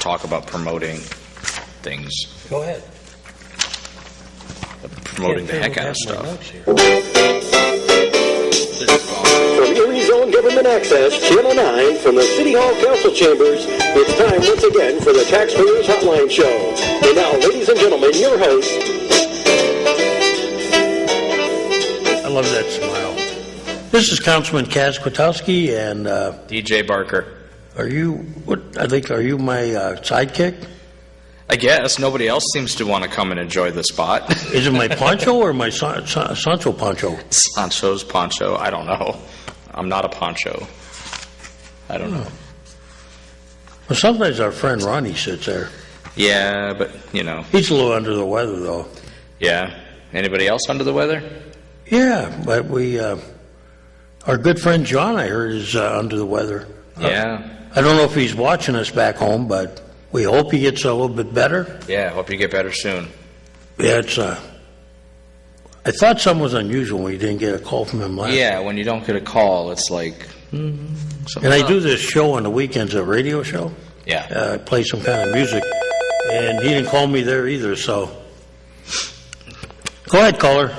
talk about promoting things. Go ahead. Promoting the heck out of stuff. From Erie Zone Government Access, Channel 9, from the City Hall Council Chambers, it's time once again for the Taxpayers Hotline Show. And now, ladies and gentlemen, your host. I love that smile. This is Councilman Kaz Kwiatkowski, and DJ Barker. are you my sidekick? I guess nobody else seems to want to come and enjoy the spot. Is it my poncho or my Sancho poncho? Sancho's poncho. I don't know. I'm not a poncho. I don't know. Well, sometimes our friend Ronnie sits there. Yeah, but, He's a little under the weather, though. Yeah. Anybody else under the weather? Yeah, but our good friend John, I heard, is under the weather. Yeah. I don't know if he's watching us back home, but we hope he gets a little bit better. Yeah, hope you get better soon. Yeah, I thought something was unusual when we didn't get a call from him last. Yeah, when you don't get a call, it's like... And I do this show on the weekends, a radio show. Yeah. I play some kind of music, and he didn't call me there either, so... Go ahead, caller.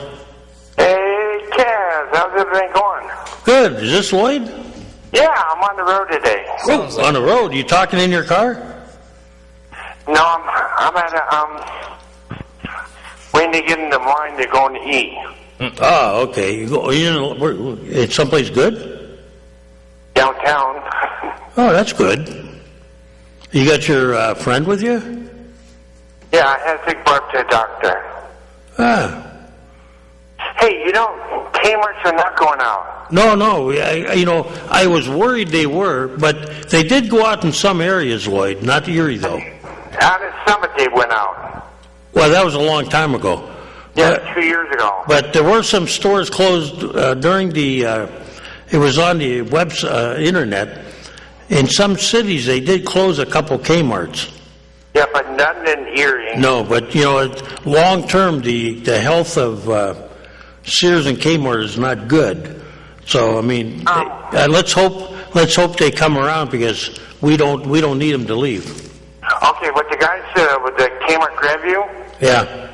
Hey, Kaz, how's everything going? Good. Is this Lloyd? Yeah, I'm on the road today. Oh, on the road. You talking in your car? No, I'm at waiting to get in the line to go to E. Oh, okay. It's someplace good? Downtown. Oh, that's good. You got your friend with you? Yeah, I had to take Barb to a doctor. Ah. Hey, Kmart's are not going out. No. I was worried they were, but they did go out in some areas, Lloyd. Not Erie, though. Out at Summit, they went out. Well, that was a long time ago. Yeah, 2 years ago. But there were some stores closed during the. It was on the internet. In some cities, they did close a couple Kmart's. Yeah, but none in Erie. No, but long term, the health of Sears and Kmart is not good. So I mean, let's hope they come around, because we don't need them to leave. Okay, what the guys with the Kmart Grandview? Yeah,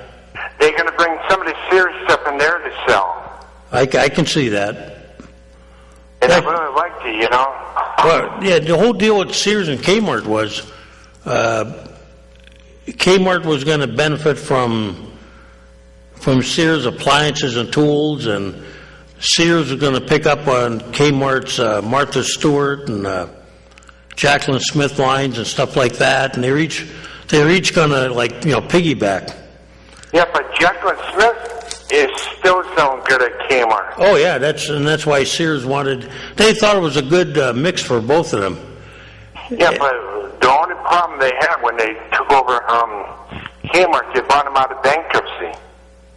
they're going to bring some of the Sears stuff in there to sell. I can see that. And I really liked it, Well, yeah, the whole deal with Sears and Kmart was Kmart was going to benefit from Sears appliances and tools, and Sears was going to pick up on Kmart's Martha Stewart and Jacqueline Smith lines and stuff like that, and they're each going to piggyback. Yeah, but Jacqueline Smith is still selling good at Kmart. Oh yeah, that's why Sears they thought it was a good mix for both of them. Yeah, but the only problem they had when they took over Kmart, they brought them out of bankruptcy.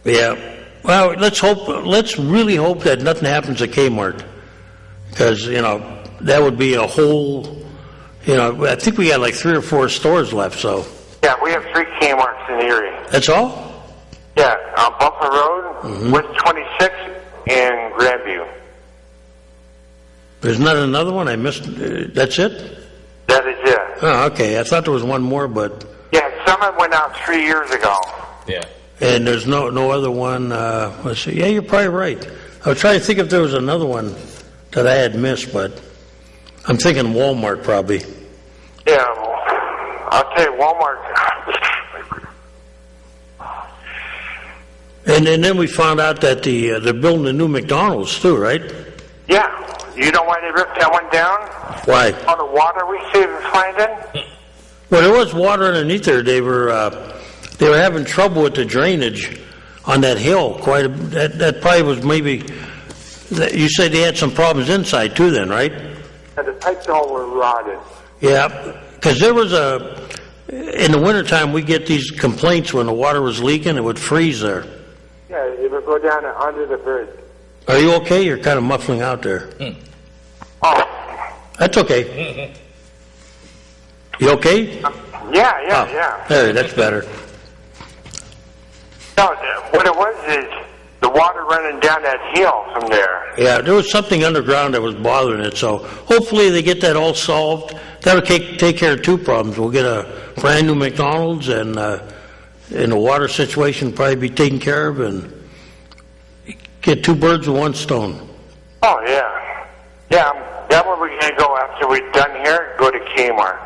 Yeah. Well, let's really hope that nothing happens at Kmart, because that would be a whole. I think we got like 3 or 4 stores left. So. Yeah, we have 3 Kmart's in Erie. That's all? Yeah, on Buffalo Road, West 26, and Grandview. There's not another one I missed. That's it? That is it. Oh, okay. I thought there was one more, but. Yeah, Summit went out 3 years ago. Yeah. And there's no other one. Let's see. Yeah, you're probably right. I was trying to think if there was another one that I had missed, but I'm thinking Walmart probably. Yeah, I'll tell you, Walmart. And then we found out that they're building a new McDonald's too, right? Yeah. You know why they ripped that one down? Why? All the water we saved in Flandin? Well, there was water underneath there. They were having trouble with the drainage on that hill. That probably was maybe. You said they had some problems inside too, then, right? And the pipes all were rotted. Yeah, because there was in the wintertime we get these complaints when the water was leaking, it would freeze there. Yeah, it would go down under the bridge. Are you okay? You're kind of muffling out there. Oh. That's okay. You okay? Yeah. There, that's better. No, what it was is the water running down that hill from there. Yeah, there was something underground that was bothering it, so hopefully they get that all solved. that'll take care of two problems. We'll get a brand new McDonald's, and the water situation will probably be taken care of, and get two birds with one stone. Oh, yeah. Yeah, that where we're going to go after we're done here, go to Kmart.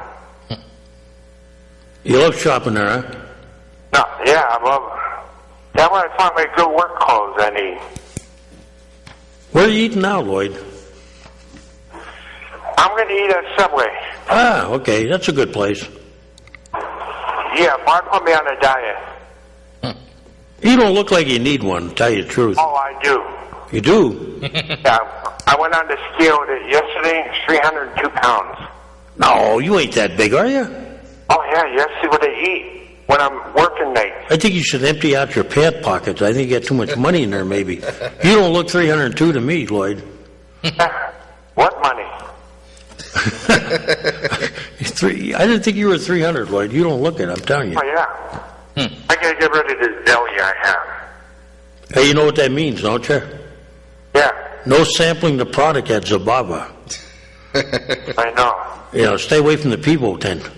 You love shopping there, huh? No, yeah, I love it. That's where I find my good work clothes I need. Where are you eating now, Lloyd? I'm going to eat at Subway. Ah, okay, that's a good place. Yeah, Mark put me on a diet. You don't look like you need one, to tell you the truth. Oh, I do. You do? Yeah, I went on the scale yesterday, 302 pounds. No, you ain't that big, are you? Oh, yeah, you have to see what I eat when I'm working nights. I think you should empty out your pant pockets. I think you got too much money in there, maybe. You don't look 302 to me, Lloyd. What money? I didn't think you were 300, Lloyd. You don't look it, I'm telling you. Oh, yeah. I got to get rid of this belly I have. Hey, you know what that means, don't you? Yeah, No sampling the product at Zababa. I know. You know, stay away from the Peebo tent.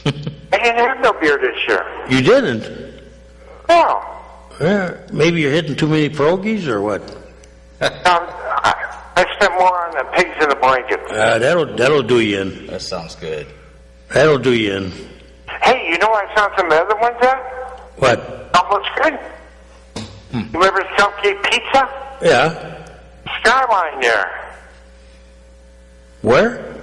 I didn't have no beer this year. You didn't? No. Yeah, maybe you're hitting too many pierogies or what? I spent more on the pigs and the blankets. That'll do you in. That sounds good. That'll do you in. Hey, you know I found some other ones at? What? Almost good. You remember Southgate Pizza? Yeah. Skyline there. Where?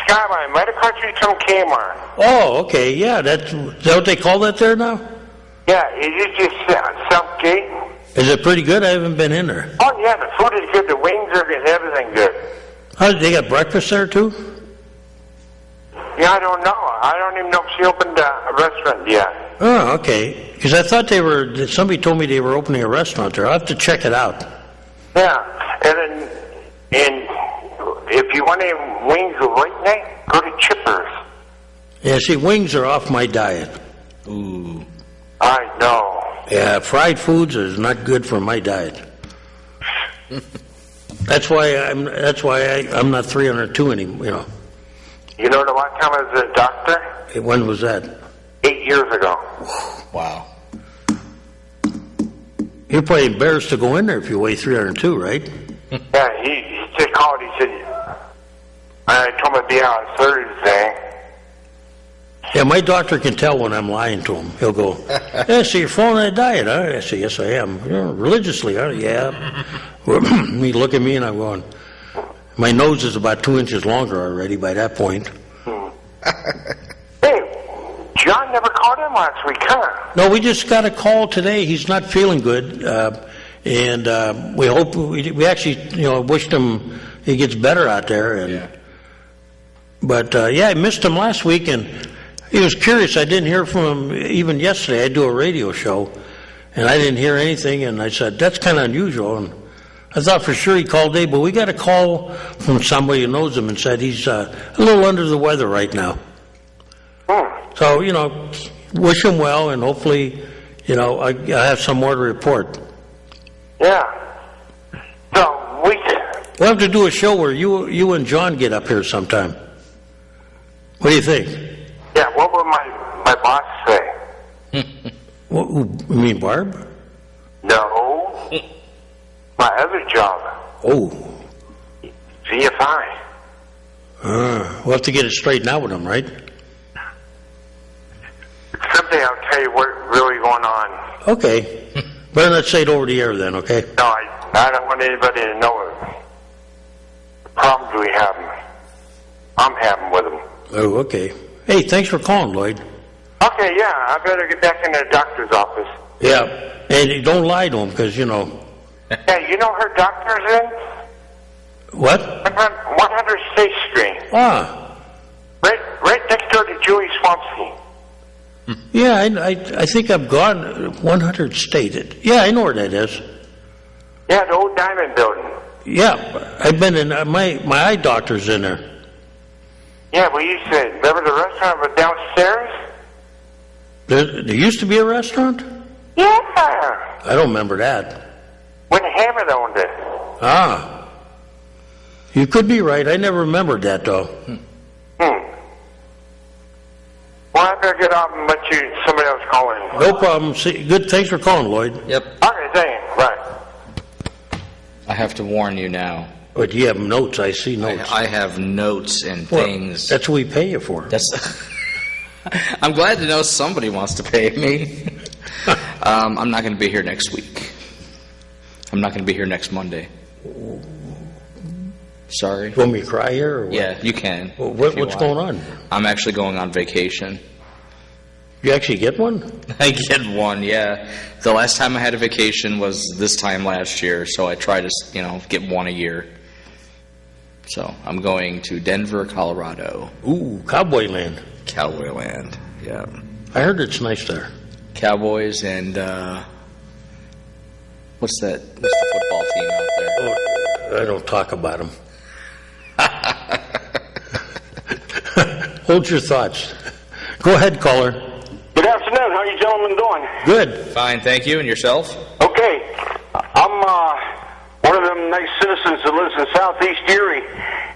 Skyline, right across from Kmart. Oh, okay. Yeah, is that what they call that there now? Yeah, it is just Southgate. Is it pretty good? I haven't been in there. Oh, yeah, the food is good. The wings are good. Everything good. They got breakfast there too? Yeah, I don't know. I don't even know if she opened a restaurant yet. Oh, okay. Because I thought somebody told me they were opening a restaurant there. I'll have to check it out. Yeah, and if you want any wings with late night, go to Chippers. Yeah, see, wings are off my diet. Ooh. I know. Yeah, fried foods is not good for my diet. That's why I'm not 302 anymore, you know. You know the last time I was a doctor? When was that? 8 years ago. Wow. You're probably embarrassed to go in there if you weigh 302, right? Yeah, he just called. He said, I told him I'd be out on Thursday. Yeah, my doctor can tell when I'm lying to him. He'll go, yeah, so you're following that diet, huh? I say, yes, I am. Religiously, huh? Yeah. He look at me and I'm going, my nose is about 2 inches longer already by that point. Hey, John never called in last week, huh? No, we just got a call today. He's not feeling good. And we hope, we actually, wished him he gets better out there. And Yeah. But, I missed him last week, and he was curious. I didn't hear from him even yesterday. I do a radio show, and I didn't hear anything, and I said, that's kind of unusual. And I thought for sure he called Dave, but we got a call from somebody who knows him and said he's a little under the weather right now. So, wish him well, and hopefully, I have some more to report. Yeah. So, We'll have to do a show where you and John get up here sometime. What do you think? yeah, what would my boss say? What, you mean Barb? No. My other job. Oh. VFI. We'll have to get it straightened out with him, right? Someday I'll tell you what's really going on. Okay. Better not say it over the air then, okay? No, I don't want anybody to know it. The problems we have, I'm having with them. Oh, okay. Hey, thanks for calling, Lloyd. Okay, yeah, I better get back in the doctor's office. Yeah. And you don't lie to him, because, Yeah, you know her doctor's in? What? 100 State Street. Ah. Right next door to Julie Swampski. Yeah, I think I've gone 100 State. Yeah, I know where that is. Yeah, the old Diamond Building. Yeah, I've been in, my eye doctor's in there. Yeah, well, you said, remember the restaurant was downstairs? There used to be a restaurant? Yeah. I don't remember that. When Hammond owned it. Ah. You could be right. I never remembered that, though. Yeah, Well, I gotta get out and let somebody else call in. No problem. Good. Thanks for calling, Lloyd. Yep. Okay, thanks. Right. I have to warn you now. But you have notes. I see notes. I have notes and Well, things. that's what we pay you for. That's. I'm glad to know somebody wants to pay me. I'm not going to be here next week. I'm not going to be here next Monday. Sorry. You want me to cry here? Or what? Yeah, you can. Well, if you what's want. going on? I'm actually going on vacation. You actually get one? I get one, yeah. The last time I had a vacation was this time last year, so I try to, get one a year. So I'm going to Denver, Colorado. Ooh, cowboy land. Cowboy land, yeah. I heard it's nice there. Cowboys and, what's the football team out there? Oh, I don't talk about them. Hold your thoughts. Go ahead, caller. Good afternoon. How are you gentlemen doing? Good. Fine, thank you. And yourself? Okay. I'm one of them nice citizens that lives in Southeast Erie,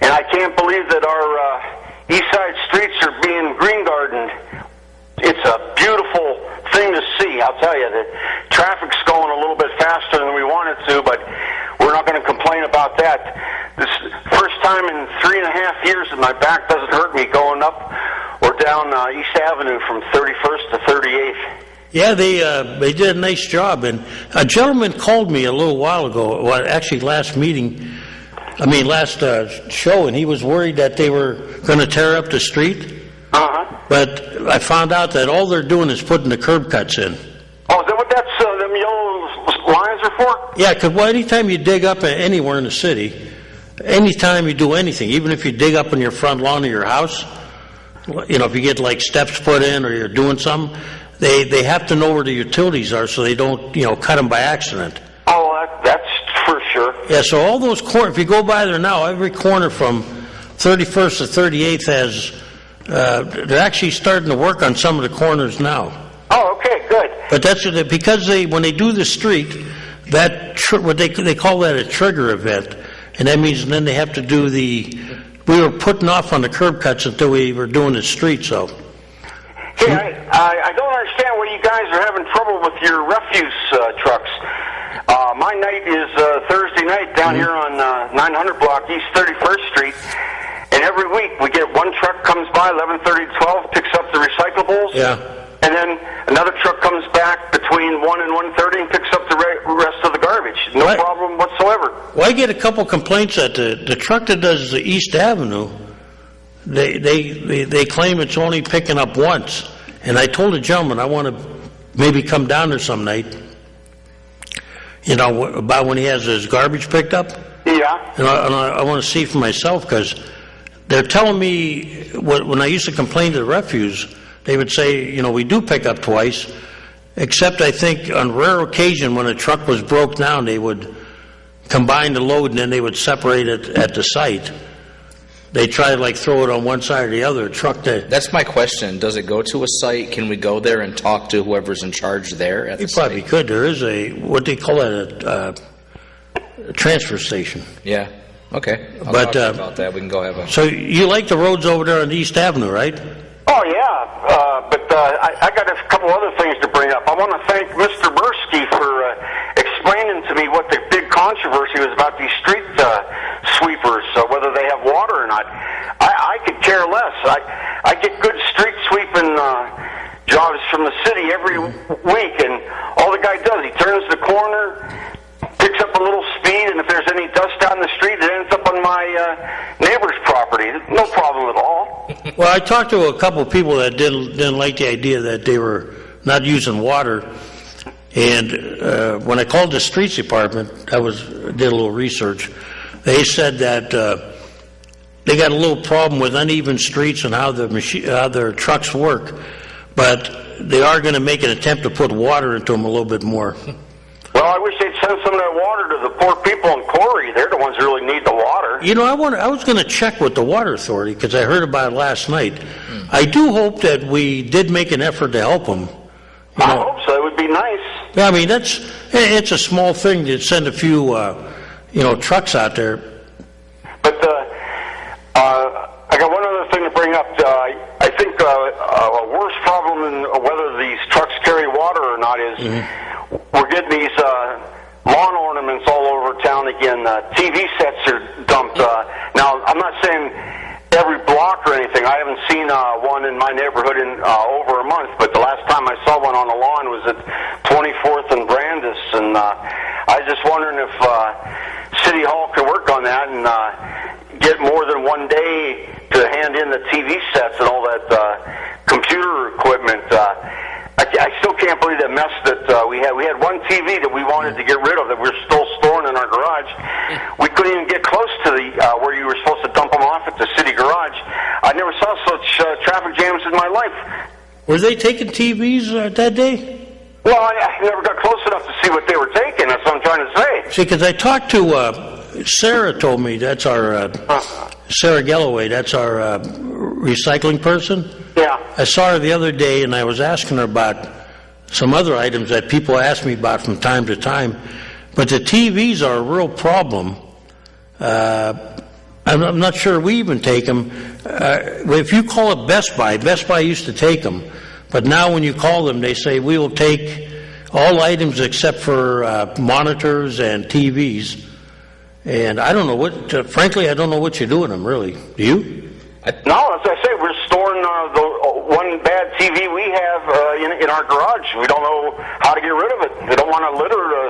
and I can't believe that our east side streets are being green gardened. It's a beautiful thing to see, I'll tell you. The traffic's going a little bit faster than we want it to, but we're not going to complain about that. This first time in 3.5 years that my back doesn't hurt me going up or down East Avenue from 31st to 38th. Yeah, they did a nice job. And a gentleman called me a little while ago, well, actually last show, and he was worried that they were going to tear up the street. Uh-huh. But I found out that all they're doing is putting the curb cuts in. Oh, is that what them yellow lines are for? Yeah, because anytime you dig up anywhere in the city, anytime you do anything, even if you dig up in your front lawn of your house, if you get like steps put in or you're doing something, they have to know where the utilities are so they don't, cut them by accident. Oh, that's for sure. Yeah, so all those corners, if you go by there now, every corner from 31st to 38th has, they're actually starting to work on some of the corners now. Oh, okay, good. But that's because when they do the street, what they call that a trigger event, and that means then they have to do we were putting off on the curb cuts until we were doing the street, so. Hey, I don't understand why you guys are having trouble with your refuse trucks. My night is Thursday night down here on 900 block East 31st Street, and every week we get one truck comes by 11:30 to 12, picks up the recyclables. Yeah. And then another truck comes back between 1 and 1:30 and picks up the rest of the garbage. No Right. problem whatsoever. Well, I get a couple complaints that the truck that does the East Avenue, they claim it's only picking up once. And I told the gentleman I want to maybe come down there some night, about when he has his garbage picked up. Yeah. And I want to see for myself, because they're telling me, when I used to complain to the refuse, they would say, we do pick up twice, except I think on rare occasion when a truck was broke down, they would combine the load and then they would separate it at the site. They try to throw it on one side or the other. That's my question. Does it go to a site? Can we go there and talk to whoever's in charge there at the You probably site? could. There is what they call it, a transfer station. Yeah. Okay. I'll But, talk to you about that. We can go have a... So you like the roads over there on East Avenue, right? Oh, yeah, but I got a couple other things to bring up. I want to thank Mr. Bursky for explaining to me what the big controversy was about these street sweepers, whether they have water or not. I could care less. I get good street sweeping jobs from the city every week, and all the guy does, he turns the corner, picks up a little speed, and if there's any dust down the street, it ends up on my neighbor's property. No problem at all. Well, I talked to a couple of people that didn't like the idea that they were not using water, and when I called the streets department, did a little research. They said that they got a little problem with uneven streets and how their trucks work, but they are going to make an attempt to put water into them a little bit more. Well, I wish they'd send some of that water to the poor people in Corey. They're the ones who really need the water. I was going to check with the water authority because I heard about it last night. I do hope that we did make an effort to help them. I hope so. It would be nice. Yeah, I mean, it's a small thing to send a few, trucks out there. But I got one other thing to bring up. I think a worse we're getting these lawn ornaments all over town again. TV sets are dumped. Now, I'm not saying every block or anything. I haven't seen one in my neighborhood in over a month, but the last time I saw one on the lawn was at 24th and Brandis, and I was just wondering if City Hall could work on that and get more than one day to hand in the TV sets and all that computer equipment. I still can't believe that mess that we had. We had one TV that we wanted to get rid of that we're still storing in our garage. We couldn't even get close to the where you were supposed to dump them off at the city garage. I never saw such traffic jams in my life. Were they taking TVs that day? Well, I never got close enough to see what they were taking. That's what I'm trying to say. See, because I talked to Sarah, told me that's our Sarah Galloway. That's our recycling person. Yeah. I saw her the other day, and I was asking her about some other items that people ask me about from time to time. But the TVs are a real problem. I'm not sure we even take them. If you call it Best Buy used to take them. But now when you call them, they say, we will take all items except for monitors and TVs. And I don't know frankly, I don't know what you do with them, really. Do you? No, as I say, we're storing the one bad TV we have in our garage. We don't know how to get rid of it. We don't want to litter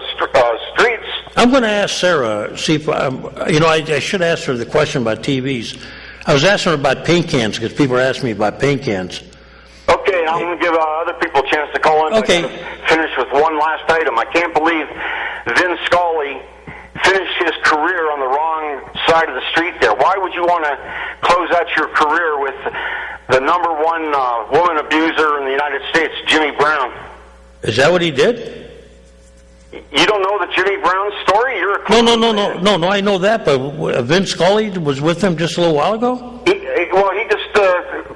streets. I'm going to ask Sarah, see if, I should ask her the question about TVs. I was asking her about paint cans because people are asking me about paint cans. Okay, I'm going to give other people a chance to call in. Okay. Finish with one last item. I can't believe Vin Scully finished his career on the wrong side of the street there. Why would you want to close out your career with the number one woman abuser in the United States, Jimmy Brown? Is that what he did? You don't know the Jimmy Brown story? You're a No, I know that, but Vince Scully was with him just a little while ago? He just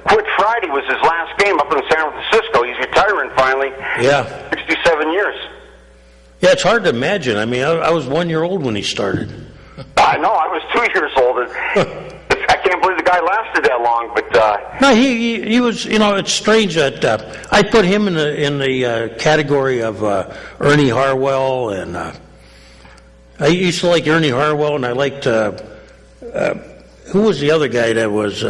quit Friday was his last game up in San Francisco. He's retiring finally. Yeah. 67 years. Yeah, it's hard to imagine. I mean, I was 1 year old when he started. I know, I was 2 years old. I can't believe the guy lasted that long, but... No, he was, it's strange that I put him in the category of Ernie Harwell, and I used to like Ernie Harwell, and I liked, who was the other guy that was,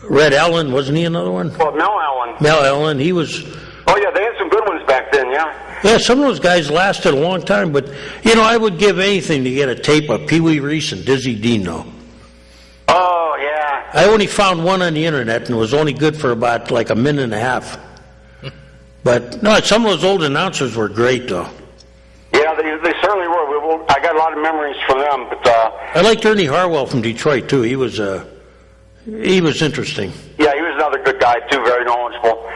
Red Allen, wasn't he another one? Well, Mel Allen. Mel Allen, he was... Oh, yeah, they had some good ones back then, yeah. Yeah, some of those guys lasted a long time, but, I would give anything to get a tape of Pee Wee Reese and Dizzy Dino. Oh, yeah. I only found one on the internet, and it was only good for about like a minute and a half. But, no, some of those old announcers were great, though. Yeah, they certainly were. I got a lot of memories from them, but... I liked Ernie Harwell from Detroit, too. He was interesting. Yeah, he was another good guy, too, very knowledgeable.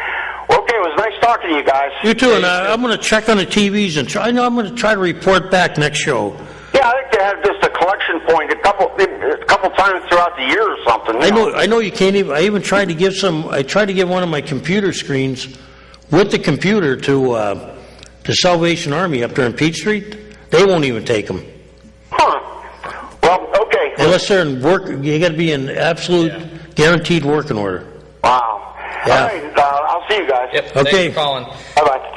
Okay, it was nice talking to you guys. You too, and I'm going to check on the TVs, and I'm going to try to report back next show. Yeah, I think they have just a collection point a couple times throughout the year or something. I know you can't even. I even tried to give I tried to give one of my computer screens with the computer to Salvation Army up there in Peach Street. They won't even take them. Huh. Well, okay. Unless they're in work, you got to be in absolute guaranteed working order. Wow. Yeah. All right, I'll see you guys. Yep. Okay. Thanks for calling. Bye-bye.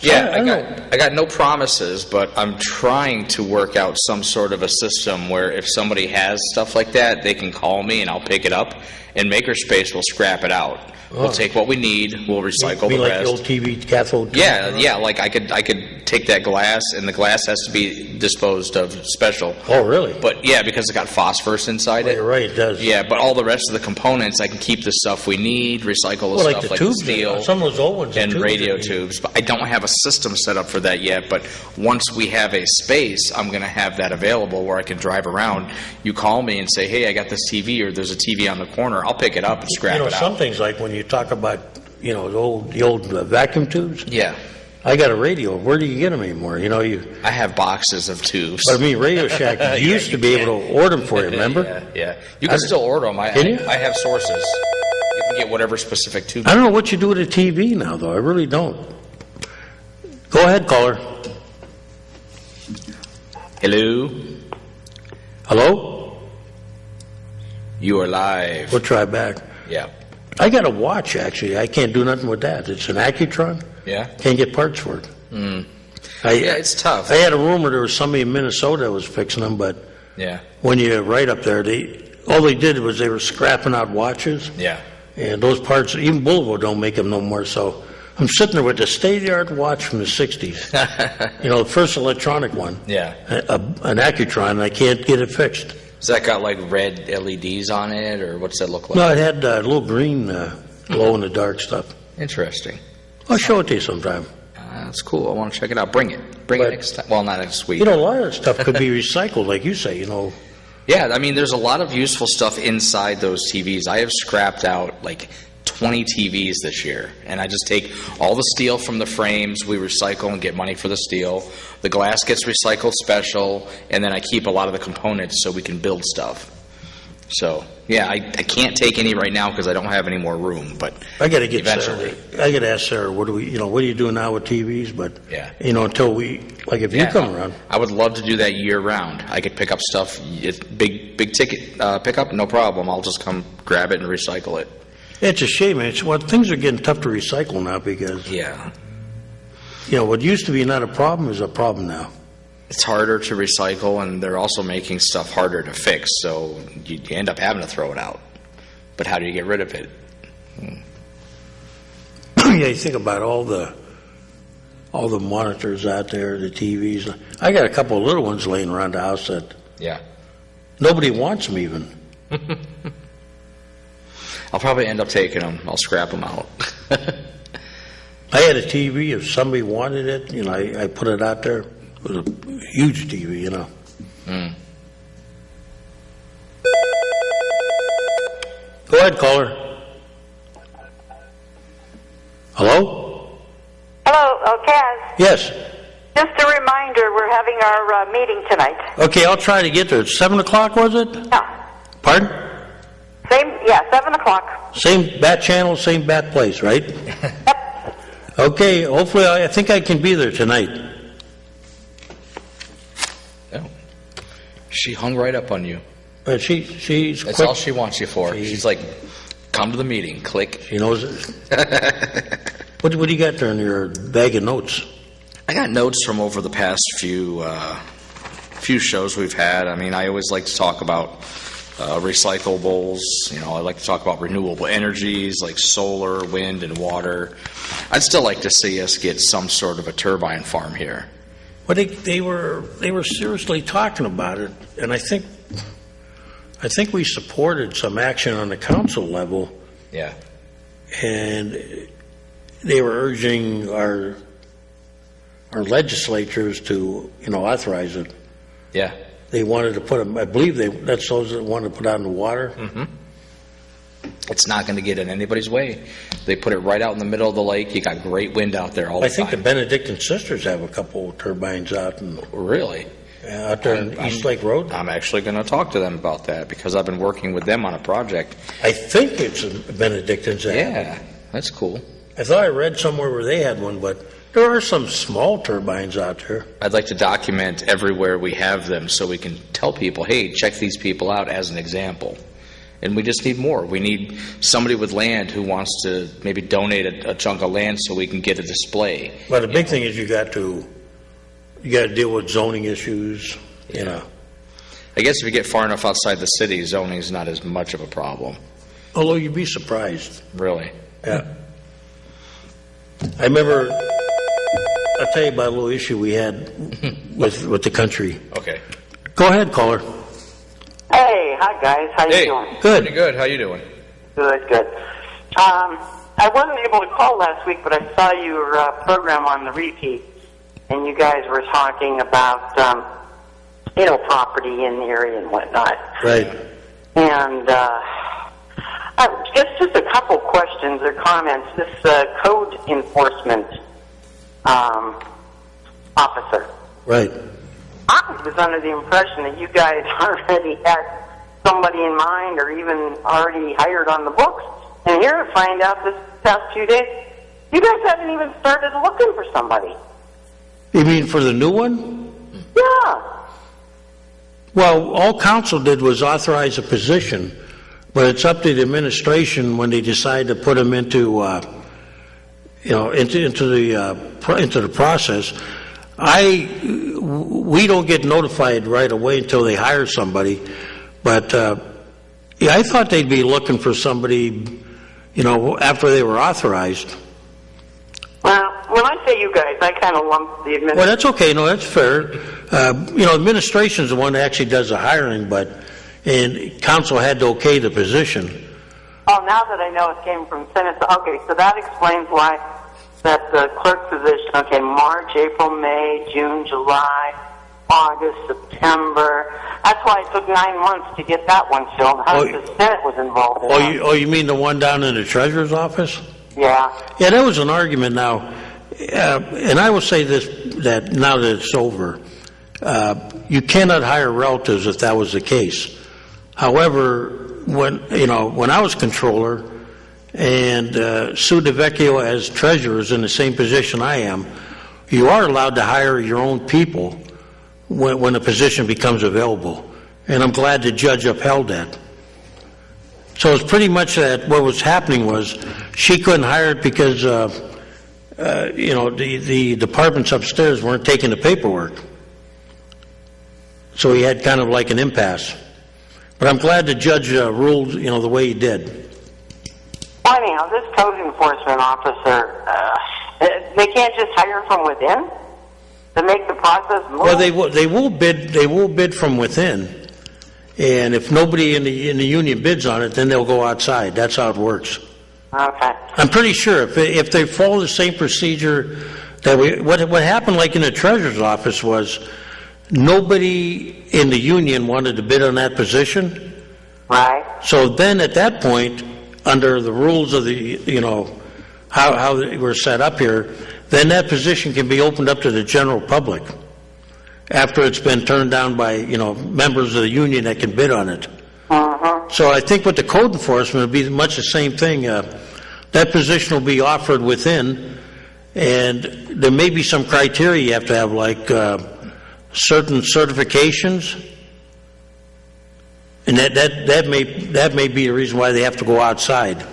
Yeah, I got no promises, but I'm trying to work out some sort of a system where if somebody has stuff like that, they can call me and I'll pick it up, and Makerspace will scrap it out. We'll take what we need, we'll recycle the like rest. the old TV cathode. Yeah, like I could take that glass, and the glass has to be disposed of special. Oh, really? But yeah, because it got phosphorus inside it. You're right, it does. Yeah, but all the rest of the components, I can keep the stuff we need, recycle the Well, like stuff the like tubes, steel. some of those old ones. And the tubes radio are- tubes, but I don't have a system set up for that yet. But once we have a space, I'm going to have that available where I can drive around. You call me and say, hey, I got this TV, or there's a TV on the corner. I'll pick it up and scrap it some out. things like when you talk about, the old vacuum tubes. Yeah. I got a radio. Where do you get them anymore? I have boxes of tubes. But I mean, Radio Shack, you used to be able to order them for you, remember? Yeah. You can still order them. Can you? I have sources. You can get whatever specific tube. I don't know what you do with a TV now, though. I really don't. Go ahead, caller. Hello? Hello? You are live. We'll try back. Yeah. I got a watch, actually. I can't do nothing with that. It's an Accutron. Yeah? Can't get parts for it. Yeah, it's tough. I had a rumor there was somebody in Minnesota that was fixing them, but Yeah, when you right up there, all they did was they were scrapping out watches, yeah. and those parts, even Volvo don't make them no more, so I'm sitting there with a state-of-the-art watch from the 60s, the first electronic one, Yeah. an Accutron, and I can't get it fixed. Has that got like red LEDs on it, or what's that look like? No, it had little green glow-in-the-dark stuff. Interesting. I'll show it to you sometime. That's cool. I want to check it out. Bring it. Bring it But- next time. Well, not next week. A lot of stuff could be recycled, like you say, Yeah, I mean, there's a lot of useful stuff inside those TVs. I have scrapped out like 20 TVs this year, and I just take all the steel from the frames, we recycle and get money for the steel. The glass gets recycled special, and then I keep a lot of the components so we can build stuff. So, yeah, I can't take any right now because I don't have any more room, but I got to get eventually. Sarah. I got to ask Sarah, what do you do now with TVs? But Yeah. until if you come around, I would love to do that year round. I could pick up stuff, it's big ticket pickup, no problem. I'll just come grab it and recycle it. it's a shame. Things are getting tough to recycle now because Yeah. what used to be not a problem is a problem now. It's harder to recycle, and they're also making stuff harder to fix, so you end up having to throw it out. But how do you get rid of it? Yeah, you think about all the monitors out there, the TVs. I got a couple of little ones laying around the house that Yeah. nobody wants them even. I'll probably end up taking them. I'll scrap them out. I had a TV. If somebody wanted it, I put it out there. It was a huge TV, Go ahead, caller. Hello? Hello, Kaz. Yes. Just a reminder, we're having our meeting tonight. Okay, I'll try to get there. 7 o'clock, was it? Yeah. Pardon? 7 o'clock. Same bat channel, same bat place, right? Okay, hopefully, I think I can be there tonight. Oh. She hung right up on you. But she's That's quick. all she wants you for. She's like, come to the meeting, click. She knows it. What do you got there in your bag of notes? I got notes from over the past few shows we've had. I mean, I always like to talk about recyclables. I like to talk about renewable energies like solar, wind, and water. I'd still like to see us get some sort of a turbine farm here. Well, they were seriously talking about it, and I think we supported some action on the council level, Yeah. and they were urging our legislatures to authorize it. Yeah. They wanted to put them. I believe that's those that wanted to put out in the water. Mm-hmm. It's not going to get in anybody's way. They put it right out in the middle of the lake. You got great wind out there all the I think time. the Benedictine Sisters have a couple of turbines out Really? out there in East Lake Road. I'm actually going to talk to them about that because I've been working with them on a project. I think it's a Benedictine's. Yeah, that's cool. I thought I read somewhere where they had one, but there are some small turbines out there. I'd like to document everywhere we have them so we can tell people, hey, check these people out as an example. And we just need more. We need somebody with land who wants to maybe donate a chunk of land so we can get a display. But the big thing is you got to deal with zoning issues. I guess if you get far enough outside the city, zoning is not as much of a problem. Although you'd be surprised. Really. Yeah. I remember. I'll tell you about a little issue we had with the country. Okay. Go ahead, caller. Hey, hi guys, how you Hey, doing? Good. pretty good. How you doing? Good. I wasn't able to call last week, but I saw your program on the repeat, and you guys were talking about, property in the area and whatnot. Right. And just a couple questions or comments. This code enforcement officer. Right. I was under the impression that you guys already had somebody in mind or even already hired on the books. And here to find out this past few days, you guys haven't even started looking for somebody. You mean for the new one? Yeah. Well, all council did was authorize a position, but it's up to the administration when they decide to put them into into the process. We don't get notified right away until they hire somebody, but I thought they'd be looking for somebody, after they were authorized. Well, when I say you guys, I kind of lump the administration. Well, that's okay. No, that's fair. Administration's the one that actually does the hiring, and council had to okay the position. Oh, now that I know it came from Senate, okay, so that explains why that the clerk position, okay, March, April, May, June, July, August, September. That's why it took 9 months to get that one filled. The Senate was involved in that. You mean the one down in the treasurer's office? Yeah. Yeah, that was an argument now. And I will say this, that now that it's over, you cannot hire relatives if that was the case. However, when I was controller and Sue DeVecchio as treasurer is in the same position I am, you are allowed to hire your own people when a position becomes available. And I'm glad the judge upheld that. So it's pretty much that what was happening was she couldn't hire it because, the departments upstairs weren't taking the paperwork. So he had kind of like an impasse. But I'm glad the judge ruled, the way he did. Well, anyhow, this code enforcement officer, they can't just hire from within to make the process move? Well, they will bid. They will bid from within, and if nobody in the union bids on it, then they'll go outside. That's how it works. Okay. I'm pretty sure if they follow the same procedure that what happened, like in the treasurer's office, was nobody in the union wanted to bid on that position. Right. So then, at that point, under the rules of the how they were set up here, then that position can be opened up to the general public after it's been turned down by, members of the union that can bid on it. Uh-huh. So I think with the code enforcement, it'll be much the same thing. That position will be offered within, and there may be some criteria you have to have, like certain certifications, and that may be the reason why they have to go outside.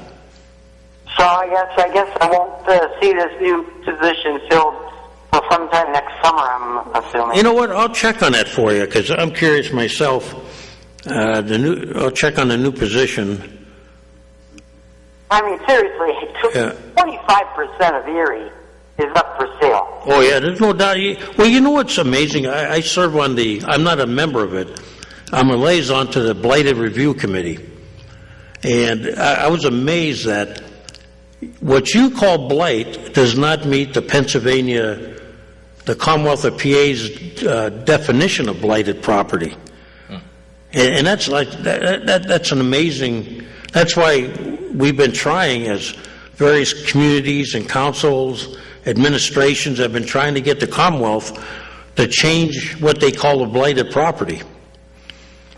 So I guess I won't see this new position filled for sometime next summer, I'm assuming. You know what? I'll check on that for you because I'm curious myself. I'll check on the new position. I mean, seriously, 25% of Erie is up for sale. Oh yeah, there's no doubt. Well, you know what's amazing? I serve on I'm not a member of it. I'm a liaison to the Blighted Review Committee, and I was amazed that what you call blight does not meet the Commonwealth of PA's definition of blighted property. And that's that's an amazing, that's why we've been trying, as various communities and councils, administrations have been trying to get the Commonwealth to change what they call a blighted property.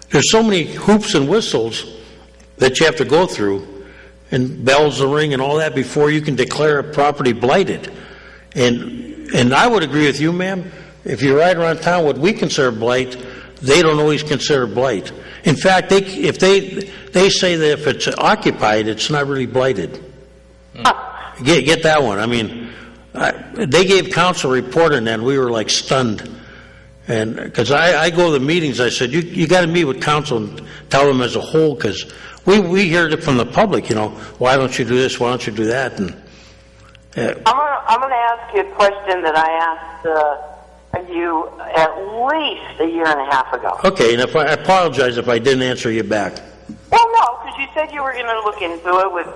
There's so many hoops and whistles that you have to go through, and bells to ring and all that before you can declare a property blighted. And I would agree with you, ma'am. If you ride around town, what we consider blight, they don't always consider blight. In fact, they say that if it's occupied, it's not really blighted. Get that one. I mean, they gave council a report on that, and we were like stunned. And because I go to the meetings, I said, you got to meet with council and tell them as a whole, because we heard it from the public, why don't you do this, why don't you do that? And I'm going to ask you a question that I asked you at least a year and a half ago. Okay, and I apologize if I didn't answer you back. Well, no, because you said you were going to look into it with...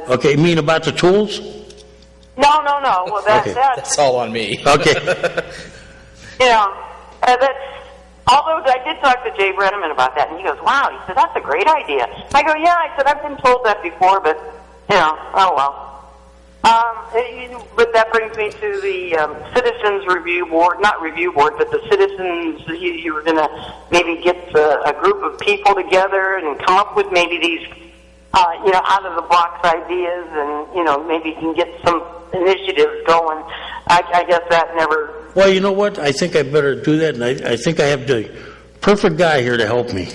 Okay, you mean about the tools? No. Well, That's all on me. Okay. Although I did talk to Jay Brenneman about that, and he goes, wow, he said, that's a great idea. I go, yeah, I said, I've been told that before, but, oh well. But that brings me to the Citizens Review Board, not Review Board, but the Citizens, you were going to maybe get a group of people together and come up with maybe these, out-of-the-box ideas, and, maybe you can get some initiatives going. I guess that never... Well, you know what? I think I better do that, and I think I have the perfect guy here to help me.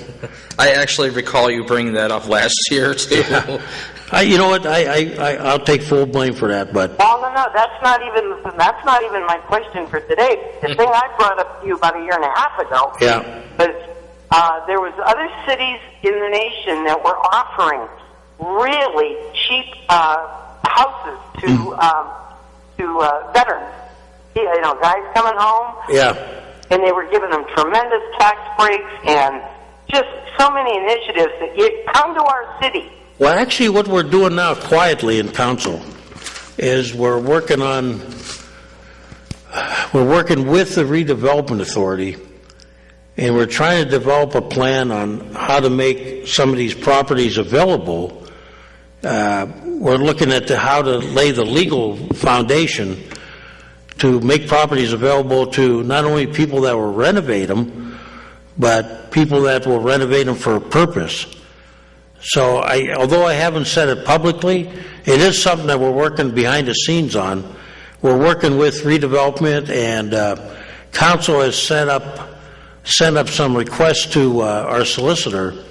I actually recall you bringing that up last year, too. Yeah. You know what? I'll take full blame for that. But Well, no, that's not even my question for today. The thing I brought up to you about a year and a half ago yeah, was there was other cities in the nation that were offering really cheap houses to veterans. You know, guys coming home. yeah. And they were giving them tremendous tax breaks and just so many initiatives that you come to our city. Well, actually, what we're doing now quietly in council is we're working with the redevelopment authority, and we're trying to develop a plan on how to make some of these properties available. We're looking at how to lay the legal foundation to make properties available to not only people that will renovate them, but people that will renovate them for a purpose. So although I haven't said it publicly, it is something that we're working behind the scenes on. We're working with redevelopment, and council has sent up some requests to our solicitor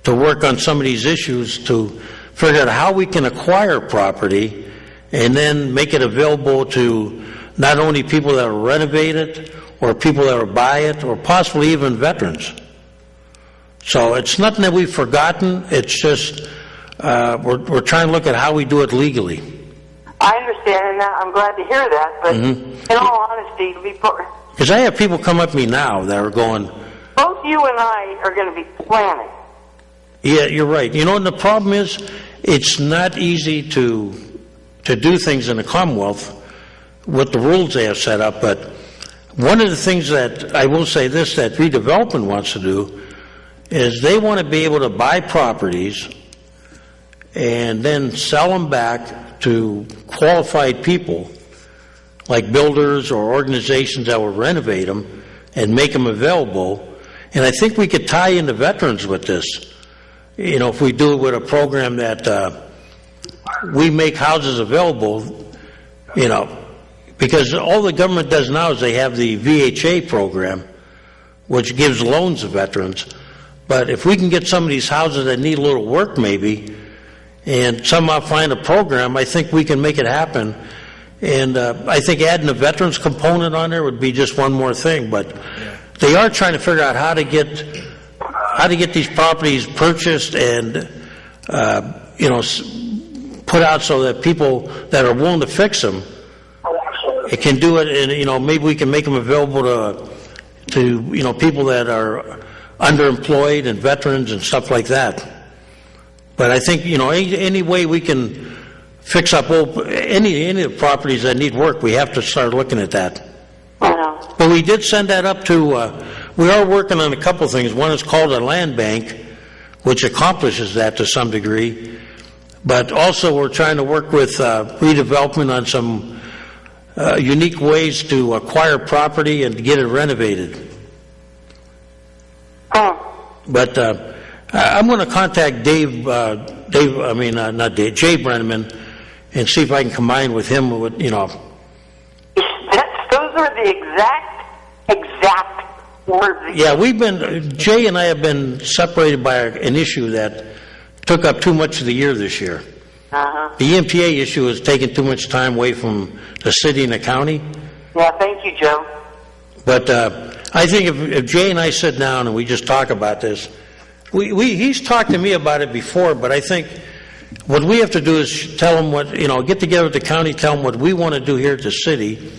to work on some of these issues to figure out how we can acquire property and then make it available to not only people that will renovate it or people that will buy it or possibly even veterans. So it's nothing that we've forgotten. It's just we're trying to look at how we do it legally. I understand, and I'm glad to hear that, but in all honesty, Because I have people come up to me now that are going, both you and I are going to be planning. yeah, you're right. You know, and the problem is, it's not easy to do things in the Commonwealth with the rules they have set up, but one of the things that, I will say this, that redevelopment wants to do is they want to be able to buy properties and then sell them back to qualified people like builders or organizations that will renovate them and make them available. And I think we could tie in the veterans with this. You know, if we do it with a program that we make houses available, you know, because all the government does now is they have the VHA program, which gives loans to veterans. But if we can get some of these houses that need a little work maybe, and somehow find a program, I think we can make it happen. And I think adding a veterans component on there would be just one more thing. But they are trying to figure out how to get these properties purchased and you know, put out so that people that are willing to fix them, it can do it. And you know, maybe we can make them available to you know, people that are underemployed and veterans and stuff like that. But I think, you know, any way we can fix up any of the properties that need work, we have to start looking at that. But we did send that up to, we are working on a couple things. One is called a land bank, which accomplishes that to some degree. But also we're trying to work with redevelopment on some unique ways to acquire property and get it renovated. But I'm going to contact Jay Brenneman and see if I can combine with him with, you know. Those are the exact words. Yeah, Jay and I have been separated by an issue that took up too much of the year this year. The EMPA issue has taken too much time away from the city and the county. Yeah, thank you, Joe. But I think if Jay and I sit down and we just talk about this, he's talked to me about it before, but I think what we have to do is tell him what, you know, get together with the county, tell them what we want to do here at the city.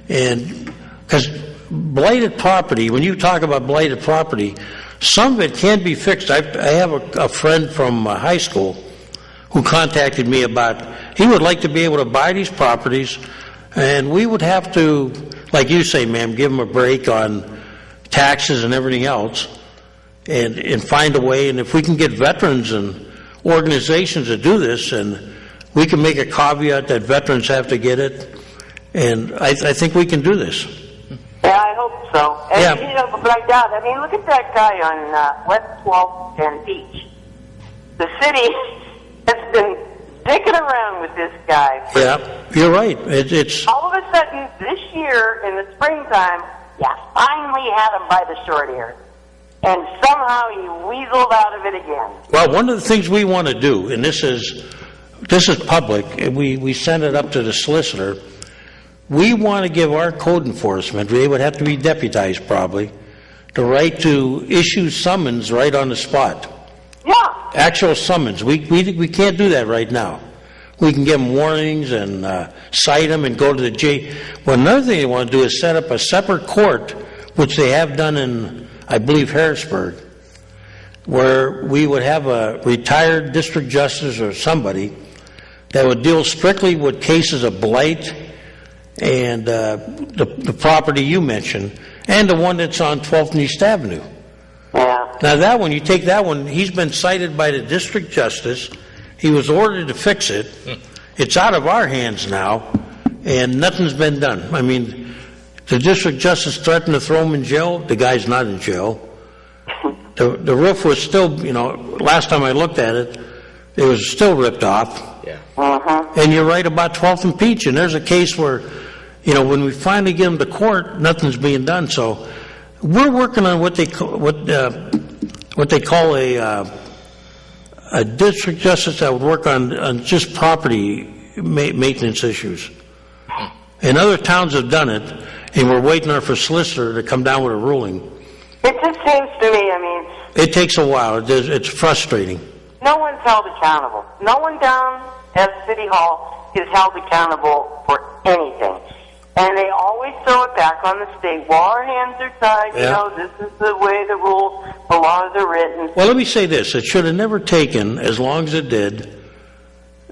And because blighted property, when you talk about blighted property, some of it can be fixed. I have a friend from high school who contacted me about, he would like to be able to buy these properties, and we would have to, like you say, ma'am, give them a break on taxes and everything else, and find a way. And if we can get veterans and organizations to do this, and we can make a caveat that veterans have to get it, and I think we can do this. Yeah, I hope so. And, Yeah. you know, but I doubt. I mean, look at that guy on West 12th and Beach. The city has been dicking around with this guy. Yeah, you're right. It's All of a sudden, this year in the springtime, you finally had him by the short hair. and somehow you weaseled out of it again. Well, one of the things we want to do, and this is public, and we send it up to the solicitor, we want to give our code enforcement, they would have to be deputized probably, the right to issue summons right on the spot. Yeah. Actual summons. We can't do that right now. We can give them warnings and cite them and go to the jail. Well, another thing they want to do is set up a separate court, which they have done in, I believe, Harrisburg, where we would have a retired district justice or somebody that would deal strictly with cases of blight and the property you mentioned, and the one that's on 12th and East Avenue. Yeah. Now that one, you take that one, he's been cited by the district justice, he was ordered to fix it, it's out of our hands now, and nothing's been done. I mean, the district justice threatened to throw him in jail, the guy's not in jail. The roof was still, last time I looked at it, it was still ripped off. Yeah. And you're right about 12th and Peach, and there's a case where, when we finally get them to court, nothing's being done. So we're working on what they call a district justice that would work on just property maintenance issues. And other towns have done it, and we're waiting for a solicitor to come down with a ruling. It just seems to me, It takes a while. It's frustrating. no one's held accountable. No one down at City Hall is held accountable for anything. And they always throw it back on the state. Well, our hands are tied. Yeah. This is the way the rules, the laws are written. Well, let me say this. It should have never taken as long as it did,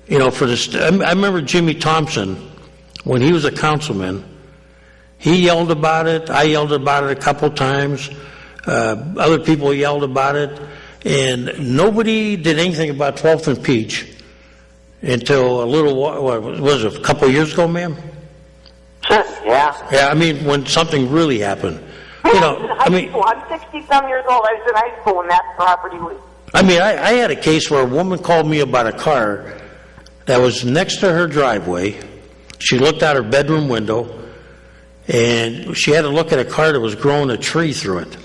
for this. I remember Jimmy Thompson, when he was a councilman, he yelled about it. I yelled about it a couple times. Other people yelled about it. And nobody did anything about 12th and Peach until a couple of years ago, ma'am? Yeah. Yeah, when something really happened. I'm 60-some years old. I was in high school when that property was... I had a case where a woman called me about a car that was next to her driveway. She looked out her bedroom window, and she had to look at a car that was growing a tree through it.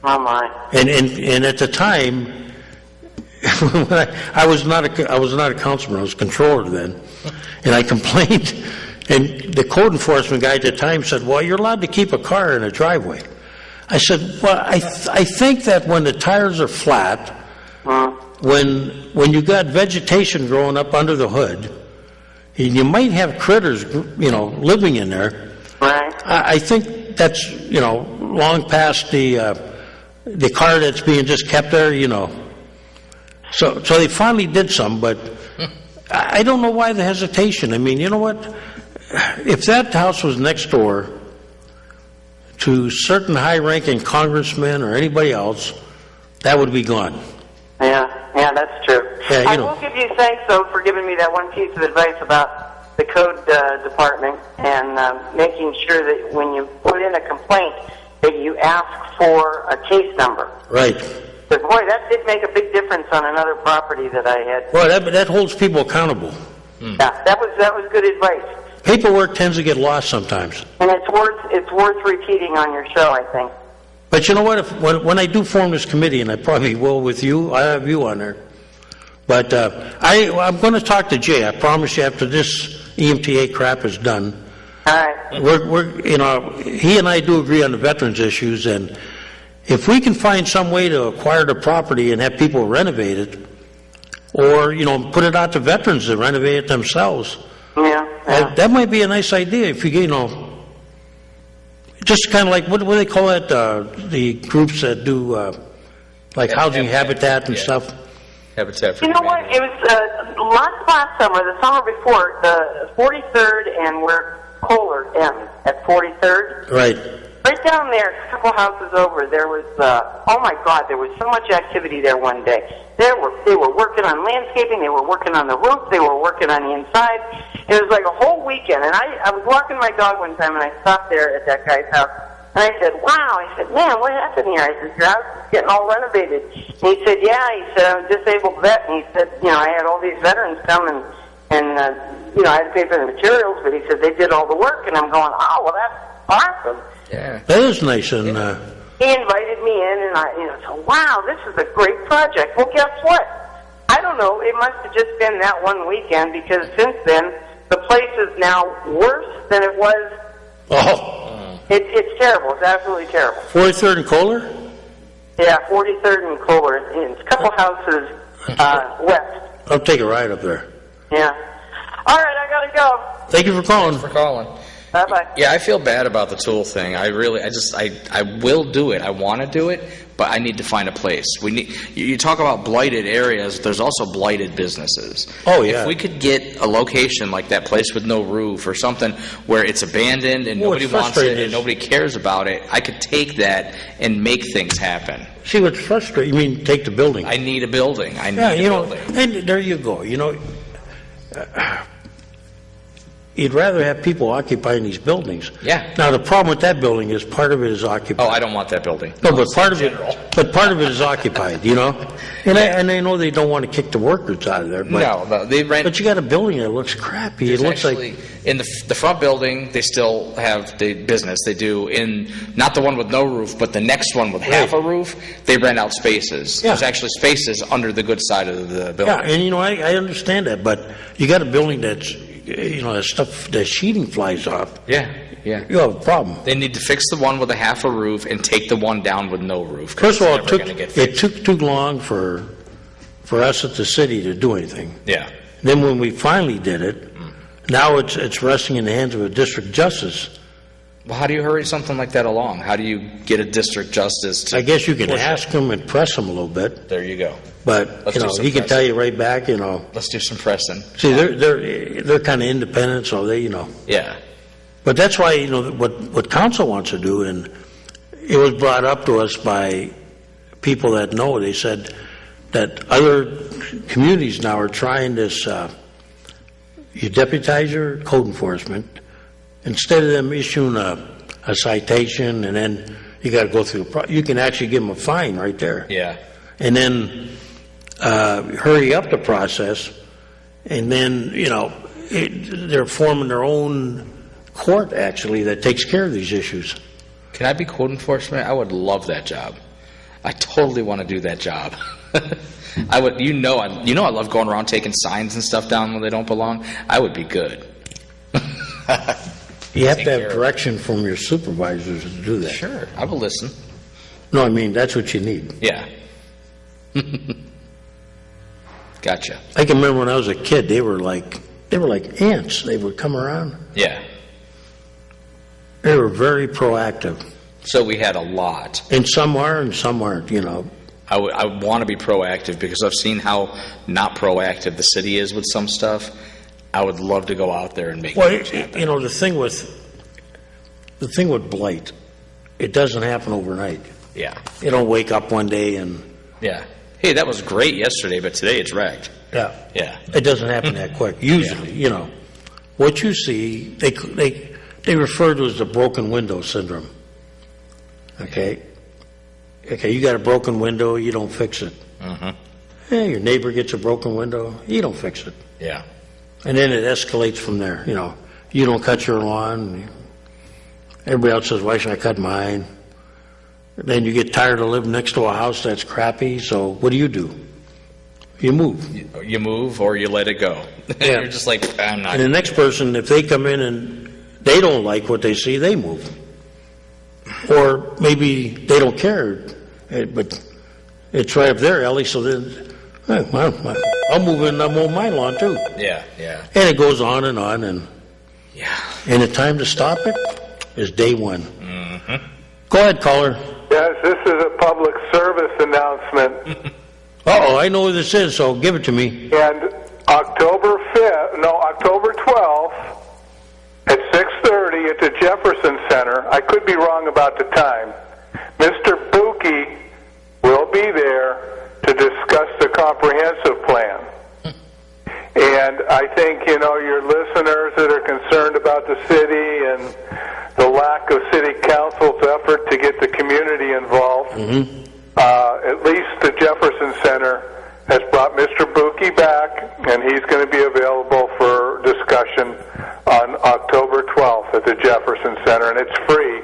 Oh, my. And at the time, I was not a councilman, I was controller then, and I complained. And the code enforcement guy at the time said, well, you're allowed to keep a car in a driveway. I said, well, I think that when the tires are flat, when you got vegetation growing up under the hood, and you might have critters, living in there. Right. I think that's, long past the car that's being just kept there, So they finally did some, but I don't know why the hesitation. You know what? If that house was next door to certain high-ranking congressmen or anybody else, that would be gone. Yeah, that's true. Yeah, I will give you thanks, though, for giving me that one piece of advice about the code department and making sure that when you put in a complaint that you ask for a case number. Right. But, boy, that did make a big difference on another property that I had. Well, that holds people accountable. Yeah, that was good advice. Paperwork tends to get lost sometimes. And it's worth repeating on your show, I think. But you know what? When I do form this committee, and I probably will with you, I have you on there. But I'm going to talk to Jay. I promise you, after this EMTA crap is done. All right. He and I do agree on the veterans issues, and if we can find some way to acquire the property and have people renovate it, or put it out to veterans to renovate it themselves. Yeah. That might be a nice idea if you just kind of like, what do they call it, the groups that do, housing habitat and stuff? Habitat for You know what? It was last summer, the summer before, the 43rd and where Kohler ends at 43rd. Right. Right down there, a couple houses over, there was, oh my God, there was so much activity there one day. They were working on landscaping, they were working on the roof, they were working on the inside. It was like a whole weekend, and I was walking my dog one time, and I stopped there at that guy's house, and I said, wow, I said, man, what happened here? I said, your house is getting all renovated. And he said, yeah, he said, I'm a disabled vet, and he said, I had all these veterans come, and I had to pay for the materials, but he said they did all the work, and I'm going, oh, well, that's awesome. Yeah. That is nice, and he invited me in, and I said, wow, this is a great project. Well, guess what? I don't know. It must have just been that one weekend, because since then, the place is now worse than it was. Oh. It's terrible. It's absolutely terrible. 43rd and Kohler? Yeah, 43rd and Kohler. It's a couple houses west. I'll take a ride up there. Yeah. All right, I got to go. Thank you for calling. For calling. Bye-bye. Yeah, I feel bad about the tool thing. I will do it. I want to do it, but I need to find a place. You talk about blighted areas, there's also blighted businesses. Oh, yeah. If we could get a location like that place with no roof or something where it's abandoned and nobody wants it and nobody cares about it, I could take that and make things happen. See, what's frustrating, you mean take the building? I need a building. I need Yeah, a you know, building. and there you go. You'd rather have people occupying these buildings. Yeah. Now, the problem with that building is part of it is occupied. Oh, I don't want that building. No, but part of it is occupied, And I know they don't want to kick the workers out of there. But, No, they rent. But you got a building that looks crappy. It looks Actually, in the front building, they still have the business. They do in not the one with no roof, but the next one with half a roof. They rent out spaces. Yeah. There's actually spaces under the good side of the building. Yeah, and I understand that, but you got a building that's, that stuff, that sheeting flies off. Yeah, yeah. You have a problem. They need to fix the one with a half a roof and take the one down with no roof. 'Cause First of all, it's never gonna get it fixed. took too long for us at the city to do anything. Yeah. Then when we finally did it, now it's resting in the hands of a district justice. Well, how do you hurry something like that along? How do you get a district justice to? I guess you can push it? ask him and press him a little bit, There you go. but Let's do some he can pressing. tell you right back. Let's do some pressing. See, they're kind of independent, so they. Yeah. But that's why what council wants to do, and it was brought up to us by people that know. They said that other communities now are trying this. You deputize your code enforcement instead of them issuing a citation, and then you got to go through. You can actually give them a fine right there, Yeah. and then hurry up the process, and then they're forming their own court actually that takes care of these issues. Can I be code enforcement? I would love that job. I totally want to do that job. I would. I love going around taking signs and stuff down when they don't belong. I would be good. You have Take to care have of it. direction from your supervisors to do that. Sure, I will listen. No, I mean that's what you need. Yeah. Gotcha. I can remember when I was a kid, they were like ants. They would come around. Yeah. They were very proactive, So we had a lot. and some are and some aren't. I want to be proactive because I've seen how not proactive the city is with some stuff. I would love to go out there and make Well, things happen. the thing with blight, it doesn't happen overnight. Yeah. You don't wake up one day and Yeah. Hey, that was great yesterday, but today it's wrecked. yeah, Yeah. it doesn't happen that quick. Usually, what you see, they refer to as the broken window syndrome. Okay, you got a broken window, you don't fix it. Mm-hmm. Your neighbor gets a broken window, you don't fix it, Yeah. and then it escalates from there. You don't cut your lawn. Everybody else says, "Why should I cut mine?" Then you get tired of living next to a house that's crappy, so what do? You move. You move or you let it go. Yeah. You're just like, I'm not. And the next person, if they come in and they don't like what they see, they move. Or maybe they don't care, but it's right up there, Ellie, so then, well, I'll move in and I'll mow my lawn too. Yeah, yeah. And it goes on, and Yeah. the time to stop it is day one. Go ahead, caller. Yes, this is a public service announcement. Uh-oh, I know who this is, so give it to me. And October 12th at 6:30 at the Jefferson Center, I could be wrong about the time, Mr. Buki will be there to discuss the comprehensive plan. And I think, your listeners that are concerned about the city and the lack of city council's effort to get the community involved, at least the Jefferson Center has brought Mr. Buki back, and he's going to be available for discussion on October 12th at the Jefferson Center, and it's free.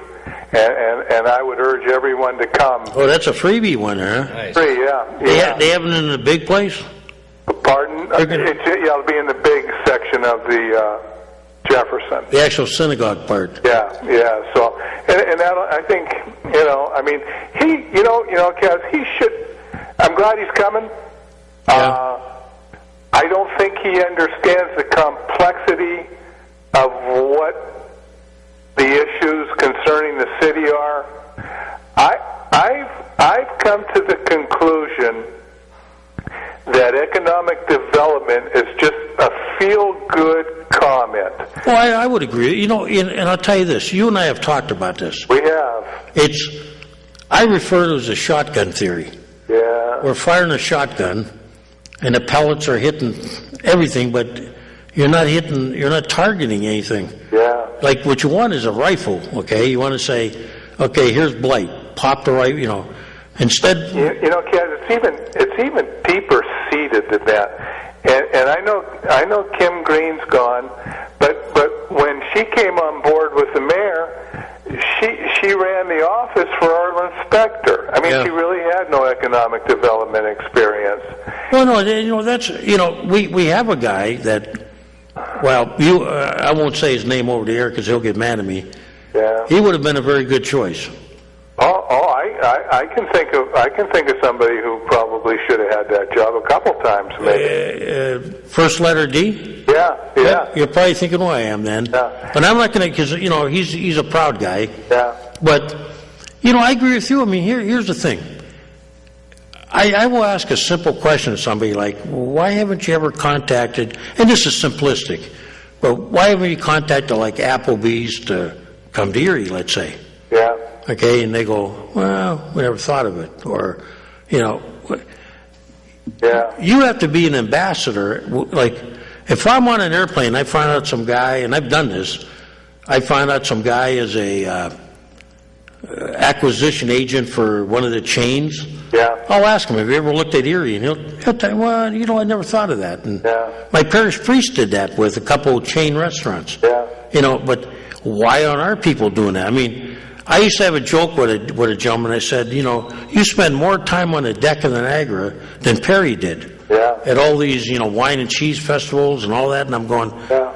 And and I would urge everyone to come. Oh, that's a freebie one, huh? Nice. Free, yeah. They have it in the big place? Pardon? It'll be in the big section of the Jefferson. The actual synagogue part. Yeah. So, and that, I think, I mean, Kaz, he should. I'm glad he's coming. Yeah. I don't think he understands the complexity of what the issues concerning the city are. I've come to the conclusion that economic development is just a feel-good comment. Well, I would agree. And I'll tell you this. You and I have talked about this. We have. I refer to it as a shotgun theory. Yeah. We're firing a shotgun, and the pellets are hitting everything, but you're not targeting anything. Yeah. Like what you want is a rifle, okay? You want to say, okay, here's Blight. Pop the rifle, Instead, Kaz, it's even deeper seated than that. And I know Kim Green's gone, but when she came on board with the mayor, she ran the office for our inspector. I mean, Yeah. she really had no economic development experience. well, no, that's we have a guy that. Well, I won't say his name over the air because he'll get mad at me. Yeah. He would have been a very good choice. I can think of somebody who probably should have had that job a couple times, maybe. First letter D? Yeah. You're probably thinking who I am then. Yeah. But I'm not going to, because, he's a proud guy. Yeah. But, I agree with you. I mean, here's the thing. I will ask a simple question to somebody like, why haven't you ever contacted, and this is simplistic, but why haven't you contacted like Applebee's to come to Erie, let's say? Yeah. Okay, and they go, well, we never thought of it. Or, Yeah. you have to be an ambassador. Like, if I'm on an airplane, I find out some guy, and I've done this, I find out some guy is a acquisition agent for one of the chains. Yeah. I'll ask him, have you ever looked at Erie? And he'll tell me, well, I never thought of that. And Yeah. my parish priest did that with a couple of chain restaurants. Yeah. But why aren't our people doing that? I mean, I used to have a joke with a gentleman. I said, you spend more time on the deck of the Niagara than Perry did. Yeah. At all these, wine and cheese festivals and all that. And I'm going, Yeah.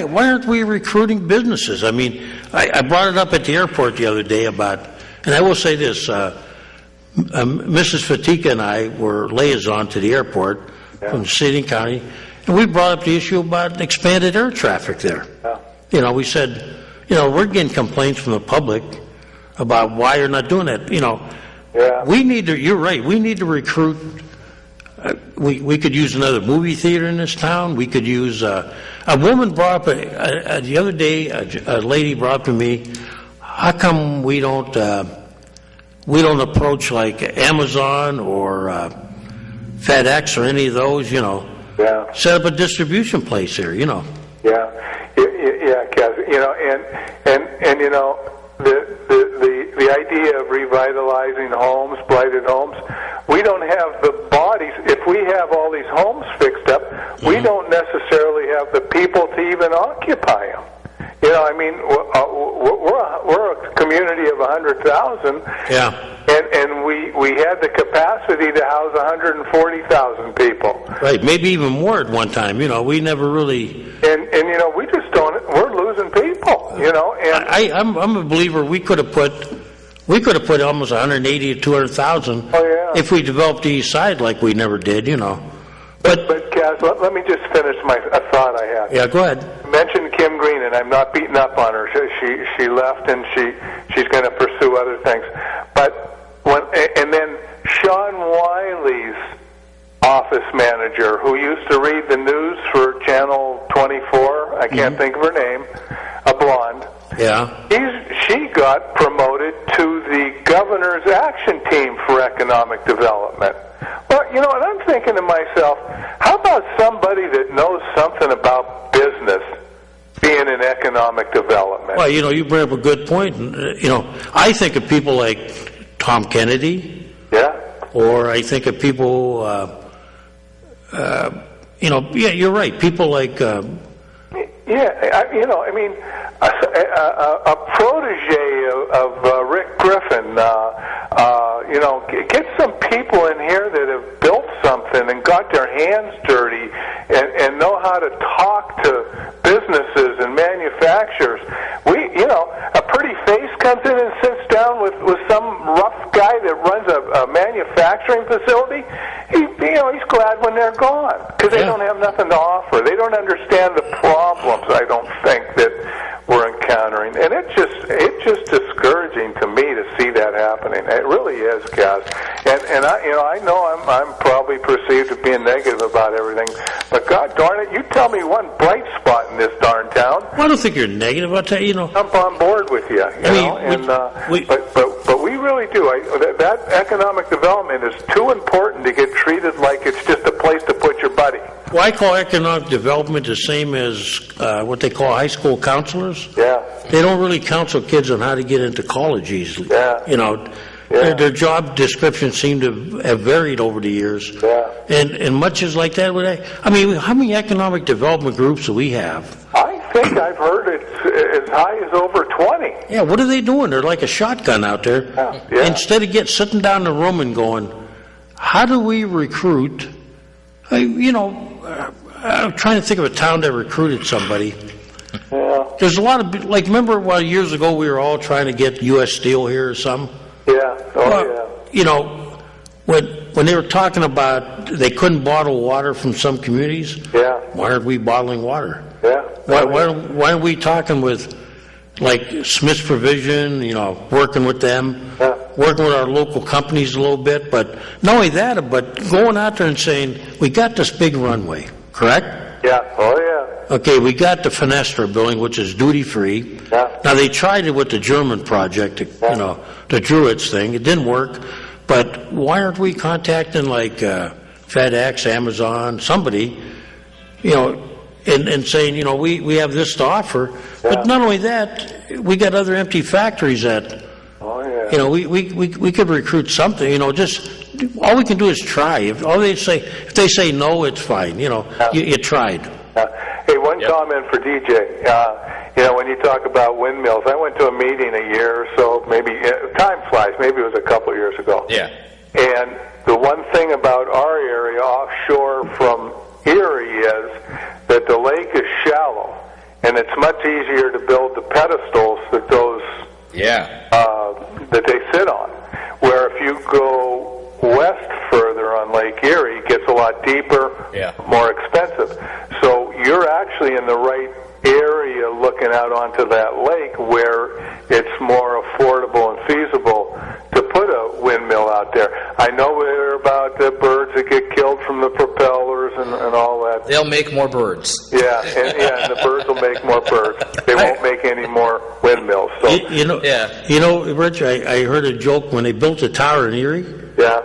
why aren't we recruiting businesses? I mean, I brought it up at the airport the other day about, and I will say this, Mrs. Fatika and I were liaison to the airport from the city and county, and we brought up the issue about expanded air traffic there. Yeah. We said, we're getting complaints from the public about why you're not doing that. Yeah. You're right, we need to recruit. We could use another movie theater in this town. We could use, a woman brought up, the other day, a lady brought up to me, how come we don't approach like Amazon or FedEx or any of those, Yeah. set up a distribution place here, Yeah, Kaz. And the idea of revitalizing homes, blighted homes, we don't have the bodies. If we have all these homes fixed up, we don't necessarily have the people to even occupy them. I mean, we're a community of 100,000. Yeah. And we had the capacity to house 140,000 people. Right, maybe even more at one time. We never really. And we just don't. We're losing people. And I'm a believer. We could have put almost 180 to 200,000. Oh, yeah. If we developed the east side like we never did. But Kaz, let me just finish a thought I had. Yeah, go ahead. You mentioned Kim Green, and I'm not beating up on her. She left, and she's going to pursue other things. But and then Sean Wiley's office manager, who used to read the news for Channel 24, I can't think of her name, a blonde. Yeah. She got promoted to the governor's action team for economic development. Well, and I'm thinking to myself, how about somebody that knows something about business being in economic development? Well, you bring up a good point. I think of people like Tom Kennedy. Yeah. Or I think of people, you're right. People like. A protege of Rick Griffin manufacturers. A pretty face comes in and sits down with some rough guy that runs a manufacturing facility. He's glad when they're gone because they don't have nothing to offer. They don't understand the problems, I don't think, that we're encountering, and it's just discouraging to me to see that happening. It really is, Cass. And I know I'm probably perceived as being negative about everything, but God darn it, you tell me one bright spot in this darn town. Well, I don't think you're negative. I'll tell you, Jump on board with you. But we really do. That economic development is too important to get treated like it's just a place to put your buddy. Well, I call economic development the same as what they call high school counselors. Yeah. They don't really counsel kids on how to get into college easily. Yeah. Their job descriptions seem to have varied over the years. Yeah. And much is like that. How many economic development groups do we have? I think I've heard it's as high as over 20. Yeah, what are they doing? They're like a shotgun out there. Yeah. Instead of sitting down in the room and going, how do we recruit? I'm trying to think of a town that recruited somebody. Yeah. There's a lot of, remember years ago we were all trying to get U.S. Steel here or something? Yeah. When they were talking about they couldn't bottle water from some communities, why aren't we bottling water? Yeah. Why are we talking with, Smith's Provision, working with them, working with our local companies a little bit, but not only that, but going out there and saying, we got this big runway, correct? Yeah. Oh, yeah. Okay, we got the Fenestra building, which is duty-free. Yeah. Now, they tried it with the German project, the Druids thing. It didn't work. But why aren't we contacting, FedEx, Amazon, somebody, and saying, we have this to offer. Yeah. But not only that, we got other empty factories that, we could recruit something, just all we can do is try. If they say no, it's fine. You tried. Hey, one comment for DJ. When you talk about windmills, I went to a meeting a year or so, maybe, time flies, maybe it was a couple years ago. Yeah. And the one thing about our area offshore from Erie is that the lake is shallow, and it's much easier to build the pedestals that those that they sit on. Where if you go west further on Lake Erie, it gets a lot deeper, more expensive. So you're actually in the right area looking out onto that lake where it's more affordable and feasible to put a windmill out there. I know we're about the birds that get killed from the propellers and all that. They'll make more birds. Yeah, and the birds will make more birds. They won't make any more windmills. So Rich, I heard a joke when they built a tower in Erie. Yeah.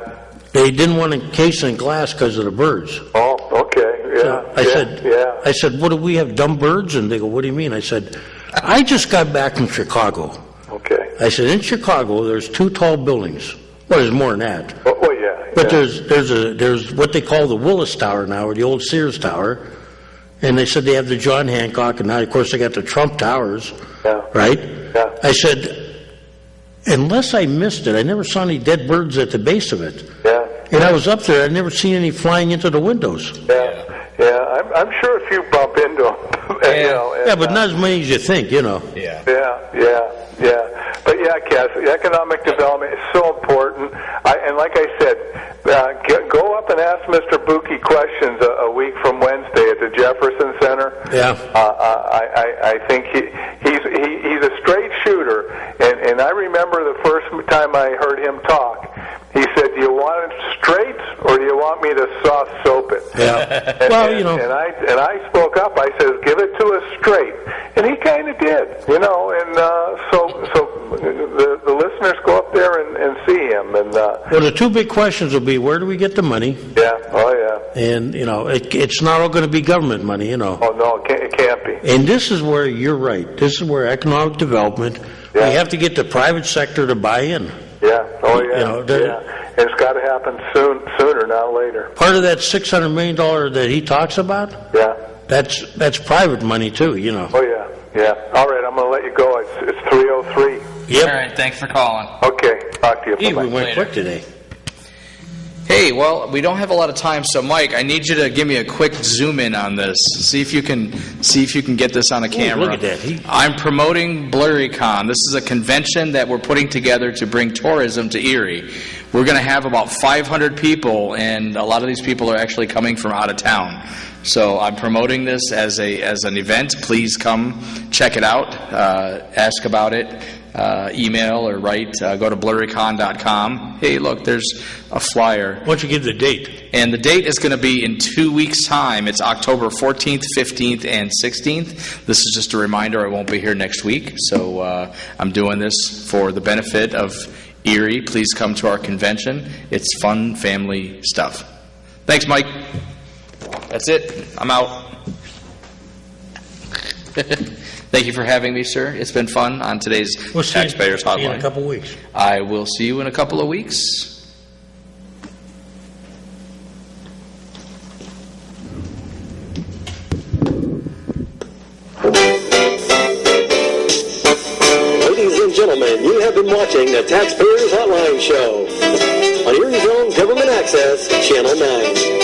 They didn't want to encase it in glass because of the birds. Oh, okay. Yeah. So I said, what do we have, dumb birds? And they go, what do you mean? I said, I just got back from Chicago. Okay. I said, in Chicago, there's 2 tall buildings. Well, there's more than that. Oh, yeah. But there's what they call the Willis Tower now, or the old Sears Tower. And they said they have the John Hancock, and now, of course, they got the Trump Towers. Yeah. Right? Yeah. I said, unless I missed it, I never saw any dead birds at the base of it. Yeah. And I was up there, I'd never seen any flying into the windows. Yeah. I'm sure if you bump into them, but not as many as you think, Yeah. But Cass, economic development is so important. And like I said, go up and ask Mr. Buki questions a week from Wednesday at the Jefferson Center. Yeah. I think he's a straight shooter, and I remember the first time I heard him talk. He said, "Do you want it straight, or do you want me to soft soap it?" Yeah. And I spoke up. I said, "Give it to us straight," and he kind of did, And so the listeners go up there and see him. And well, the 2 big questions will be, where do we get the money? Yeah. Oh yeah. And it's not all going to be government money. Oh no, it can't be. And this is where you're right. This is where economic development. Yeah. We have to get the private sector to buy in. Yeah. Oh yeah. And it's got to happen sooner, not later. Part of that $600 million that he talks about. Yeah. That's private money too. Oh yeah. Yeah. All right, I'm going to let you go. It's 3:03. Yep. All right, thanks for calling. Okay. Talk to you. Gee, Bye-bye. we went quick today. Hey, well, we don't have a lot of time, so Mike, I need you to give me a quick zoom in on this. See if you can get this on a camera. look at that. I'm promoting BlurryCon. This is a convention that we're putting together to bring tourism to Erie. We're going to have about 500 people, and a lot of these people are actually coming from out of town. So I'm promoting this as an event. Please come check it out. Ask about it. Email or write. Go to blurrycon.com. Hey, look, there's a flyer. Why don't you give the date? And the date is going to be in 2 weeks' time. It's October 14th, 15th, and 16th. This is just a reminder I won't be here next week. So I'm doing this for the benefit of Erie. Please come to our convention. It's fun family stuff. Thanks, Mike. That's it. I'm out. Thank you for having me, sir. It's been fun on today's Taxpayers Hotline. See you in a couple weeks. I will see you in a couple of weeks. Ladies and gentlemen, you have been watching the Taxpayers Hotline Show on Erie's own Government Access, Channel 9.